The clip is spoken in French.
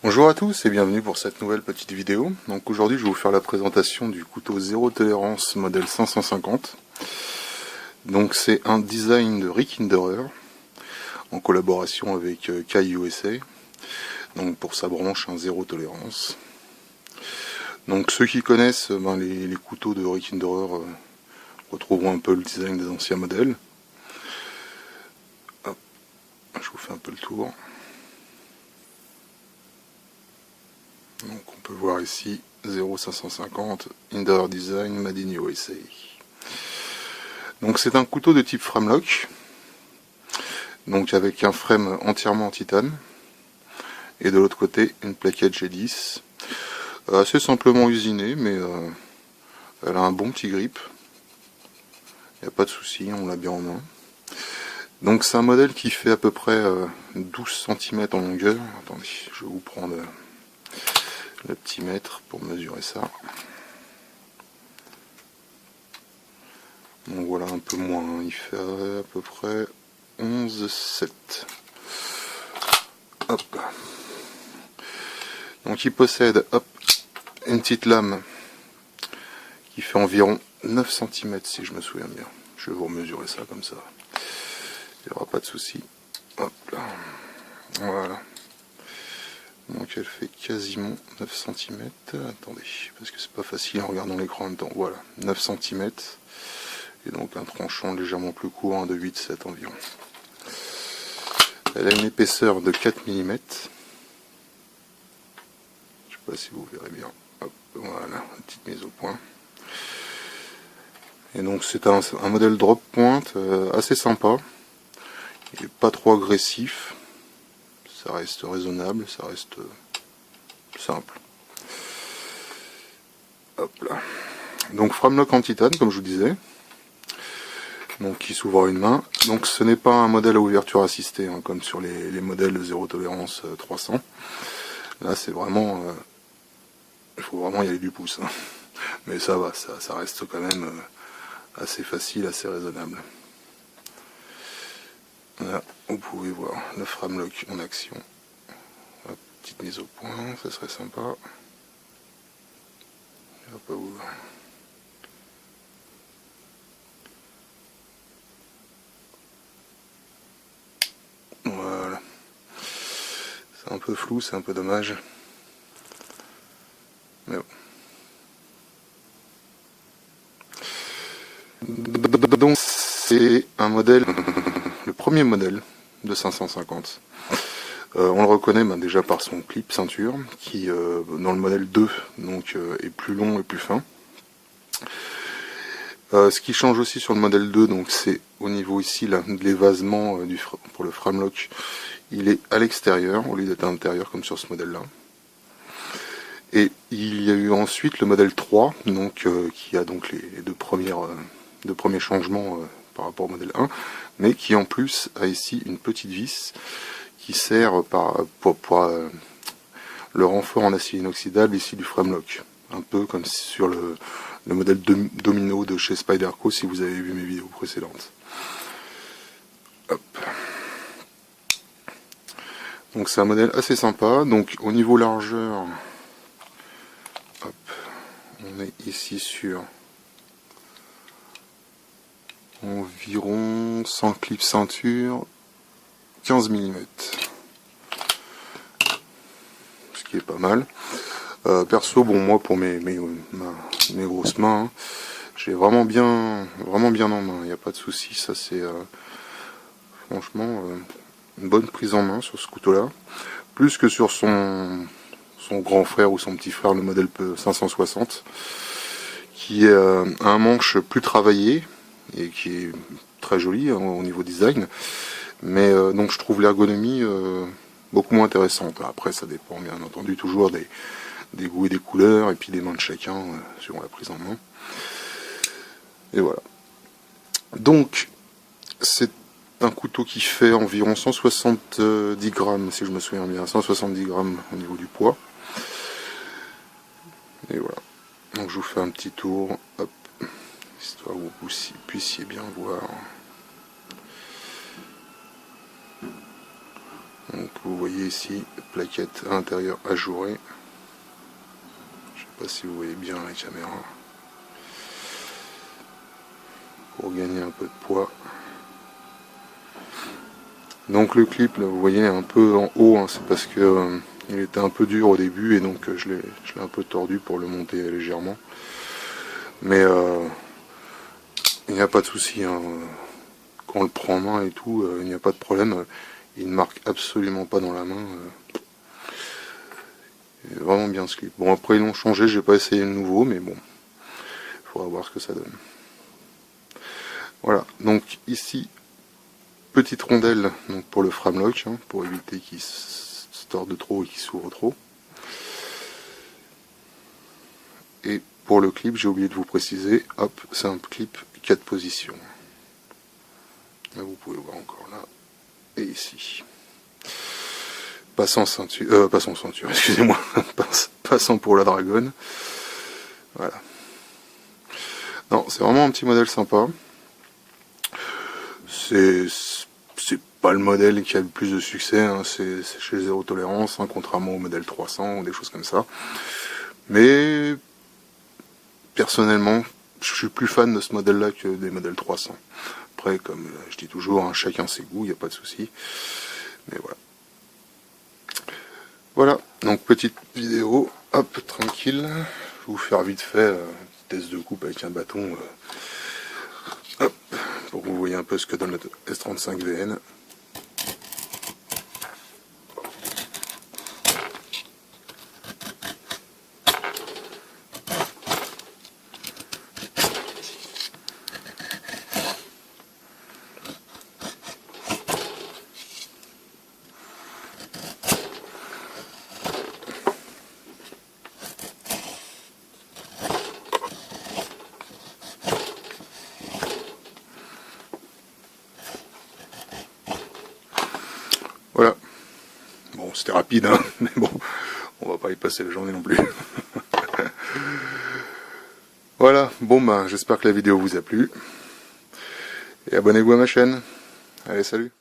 Bonjour à tous et bienvenue pour cette nouvelle petite vidéo. Donc aujourd'hui je vais vous faire la présentation du couteau zéro tolérance modèle 550. Donc c'est un design de Rick Hinderer en collaboration avec Kai USA. Donc pour sa branche un zéro tolérance. Donc ceux qui connaissent les couteaux de Rick Hinderer retrouveront un peu le design des anciens modèles. Hop, je vous fais un peu le tour. Donc on peut voir ici 0,550 Hinderer Design Made in USA. Donc c'est un couteau de type framelock, donc avec un frame entièrement en titane, et de l'autre côté une plaquette G10, assez simplement usinée, mais elle a un bon petit grip, il n'y a pas de souci, on l'a bien en main. Donc c'est un modèle qui fait à peu près 12 cm en longueur. Attendez, je vais vous prendre le petit mètre pour mesurer ça. Donc voilà, un peu moins, il fait à peu près 11,7. Hop. Donc il possède une petite lame qui fait environ 9 cm si je me souviens bien. Je vais vous mesurer ça comme ça. Il n'y aura pas de souci. Hop là. Voilà. Donc elle fait quasiment 9 cm. Attendez, parce que c'est pas facile en regardant l'écran en même temps. Voilà, 9 cm. Et donc un tranchant légèrement plus court, de 8-7 environ. Elle a une épaisseur de 4 mm. Je sais pas si vous verrez bien. Hop, voilà, une petite mise au point. Et donc c'est un modèle drop point assez sympa. Il n'est pas trop agressif. Ça reste raisonnable, ça reste simple. Hop là. Donc framelock en titane, comme je vous disais. Donc qui s'ouvre à une main. Donc ce n'est pas un modèle à ouverture assistée, hein, comme sur les modèles de zéro tolérance 300. Là c'est vraiment... il faut vraiment y aller du pouce. Hein. Mais ça va, ça reste quand même assez facile, assez raisonnable. Là, vous pouvez voir le framelock en action. Hop, petite mise au point, ça serait sympa. Hop, voilà. C'est un peu flou, c'est un peu dommage. Mais bon. Donc c'est un modèle, le premier modèle de 550. On le reconnaît déjà par son clip ceinture, qui dans le modèle 2 donc, est plus long et plus fin. Ce qui change aussi sur le modèle 2, donc c'est au niveau ici là, de l'évasement pour le framelock, il est à l'extérieur au lieu d'être à l'intérieur comme sur ce modèle là. Et il y a eu ensuite le modèle 3, donc, qui a donc les deux premiers changements par rapport au modèle 1, mais qui en plus a ici une petite vis qui sert pour le renfort en acier inoxydable ici du framelock. Un peu comme sur le modèle Domino de chez Spyderco, si vous avez vu mes vidéos précédentes. Hop. Donc c'est un modèle assez sympa. Donc au niveau largeur, hop, on est ici sur environ 100 clips ceinture, 15 mm. Ce qui est pas mal. Perso, bon, moi pour mes grosses mains, hein, j'ai vraiment bien en main, il n'y a pas de souci. Ça c'est franchement une bonne prise en main sur ce couteau là, plus que sur son grand frère ou son petit frère, le modèle 560, qui est un manche plus travaillé et qui est très joli hein, au niveau design, mais donc je trouve l'ergonomie beaucoup moins intéressante. Après ça dépend bien entendu toujours des goûts et des couleurs, et puis des mains de chacun sur la prise en main. Et voilà. Donc, c'est un couteau qui fait environ 170 grammes, si je me souviens bien, 170 grammes au niveau du poids. Et voilà. Donc je vous fais un petit tour, hop, histoire que vous puissiez bien voir. Donc vous voyez ici, plaquette à l'intérieur ajourée. Je sais pas si vous voyez bien la caméra. Pour gagner un peu de poids. Donc le clip, là, vous voyez, un peu en haut, hein, c'est parce que il était un peu dur au début et donc je l'ai un peu tordu pour le monter légèrement. Mais il n'y a pas de souci, hein. Quand on le prend en main et tout, il n'y a pas de problème. Il ne marque absolument pas dans la main. Il est vraiment bien ce clip. Bon, après ils l'ont changé, j'ai pas essayé le nouveau, mais bon, il faudra voir ce que ça donne. Voilà, donc ici, petite rondelle donc pour le framelock, hein, pour éviter qu'il se torde trop et qu'il s'ouvre trop. Et pour le clip, j'ai oublié de vous préciser, hop, c'est un clip 4 positions. Là, vous pouvez voir encore là, et ici. Pas sans ceinture, excusez-moi, passant pour la dragonne. Voilà. Non, c'est vraiment un petit modèle sympa. C'est pas le modèle qui a le plus de succès, hein. C'est chez Zéro Tolérance, hein, contrairement au modèle 300 ou des choses comme ça. Mais personnellement, je suis plus fan de ce modèle-là que des modèles 300. Après, comme je dis toujours, hein, chacun ses goûts, il n'y a pas de souci. Mais voilà. Voilà, donc petite vidéo, hop, tranquille. Je vais vous faire vite fait test de coupe avec un bâton. Hop, pour que vous voyez un peu ce que donne le S35 VN. Voilà. Bon, c'était rapide, hein, mais bon, on va pas y passer la journée non plus. Voilà, bon ben, j'espère que la vidéo vous a plu. Et abonnez-vous à ma chaîne. Allez, salut!